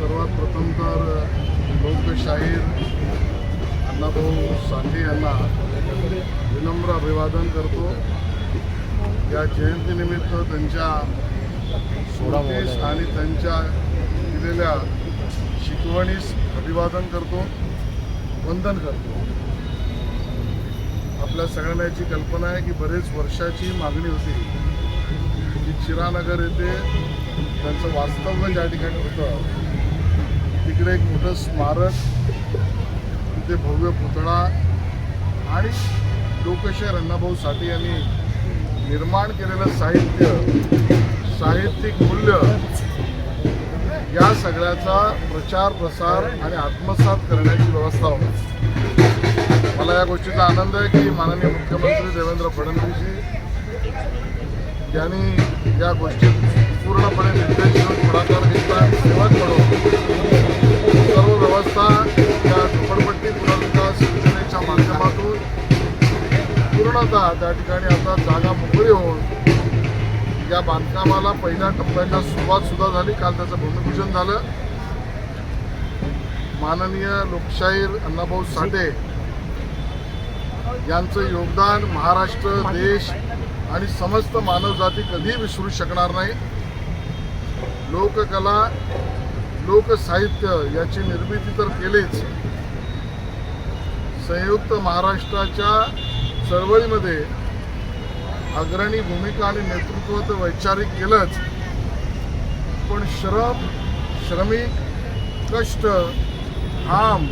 सर्वात प्रथम तर लोकशाहीर अण्णाभाऊ साठे यांना विनम्र अभिवादन करतो। या जयंतीनिमित्त त्यांच्या स्मृतीस आणि त्यांच्या दिलेल्या शिकवणीस अभिवादन करतो, वंदन करतो। आपल्या सगळ्यांना याची कल्पना आहे की बरेच वर्षाची मागणी होती की चिरानगर येथे त्यांचं वास्तव्य ज्या ठिकाणी होतं तिकडे एक मोठं स्मारक, तिथे भव्य पुतळा आणि लोकशाहीर अण्णाभाऊ साठे यांनी निर्माण केलेलं साहित्यिक मूल्य या सगळ्याचा प्रचार प्रसार आणि आत्मसात करण्याची व्यवस्था होती। मला या गोष्टीचा आनंद आहे की माननीय मुख्यमंत्री देवेंद्र फडणवीसजी यांनी या गोष्टीत पूर्णपणे निर्देश घेऊन पुढाकार घेतला। सेवक म्हणून सर्व व्यवस्था या झोपडपट्टी पुनर्विकास योजनेच्या माध्यमातून पूर्णतः त्या ठिकाणी आता जागा मोकळी होऊन या बांधकामाला पहिल्या टप्प्याच्या सुरुवात सुद्धा झाली। काल त्याचं भूमिपूजन झालं। माननीय लोकशाहीर अण्णाभाऊ साठे यांचं योगदान महाराष्ट्र, देश आणि समस्त मानवजाती कधीही विसरू शकणार नाही। लोककला, लोकसाहित्य याची निर्मिती तर केलीच, संयुक्त महाराष्ट्राच्या चळवळीमध्ये अग्रणी भूमिका आणि नेतृत्व तर वैचारिक केलंच, पण श्रमिक, कष्ट, घाम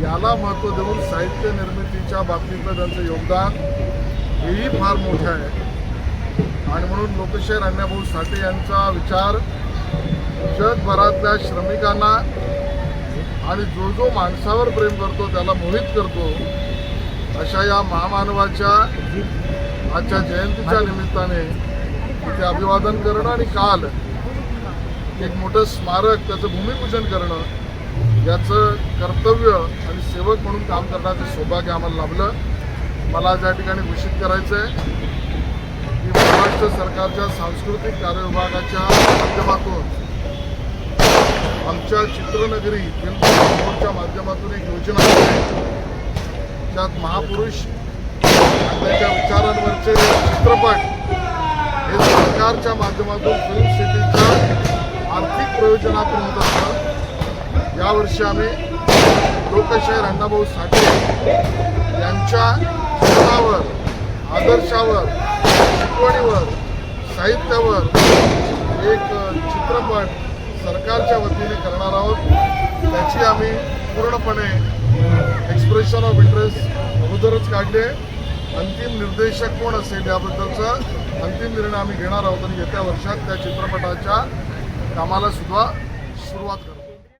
याला महत्त्व देऊन साहित्य निर्मितीच्या बाबतीतलं त्यांचं योगदान हेही फार मोठं आहे। आणि म्हणून लोकशाहीर अण्णाभाऊ साठे यांचा विचार जगभरातल्या श्रमिकांना आणि जो माणसावर प्रेम करतो त्याला मोहित करतो, अशा या महामानवाच्या आजच्या जयंतीच्या निमित्ताने तिथे अभिवादन करणं आणि काल एक मोठं स्मारक त्याचं भूमिपूजन करणं याचं कर्तव्य आणि सेवक म्हणून काम करण्याचं सौभाग्य आम्हाला लाभलं। मला ज्या ठिकाणी घोषित करायचं आहे की महाराष्ट्र सरकारच्या सांस्कृतिक कार्य विभागाच्या माध्यमातून आमच्या चित्रनगरी फिल्मच्या माध्यमातून एक योजना आहे, त्यात महापुरुष त्यांच्या विचारांवरचे चित्रपट हे सरकारच्या माध्यमातून फिल्म सिटीच्या आर्थिक प्रयोजनातून होत असतं। यावर्षी आम्ही लोकशाहीर अण्णाभाऊ साठे यांच्या जीवनावर, आदर्शावर, शिकवणीवर, साहित्यावर एक चित्रपट सरकारच्या वतीने करणार आहोत। त्याची आम्ही पूर्णपणे एक्सप्रेशन ऑफ इंटरेस्ट अगोदरच काढले। अंतिम निर्देशक कोण असेल याबद्दलचा अंतिम निर्णय आम्ही घेणार आहोत आणि येत्या वर्षात त्या चित्रपटाच्या कामाला सुद्धा सुरुवात करणार।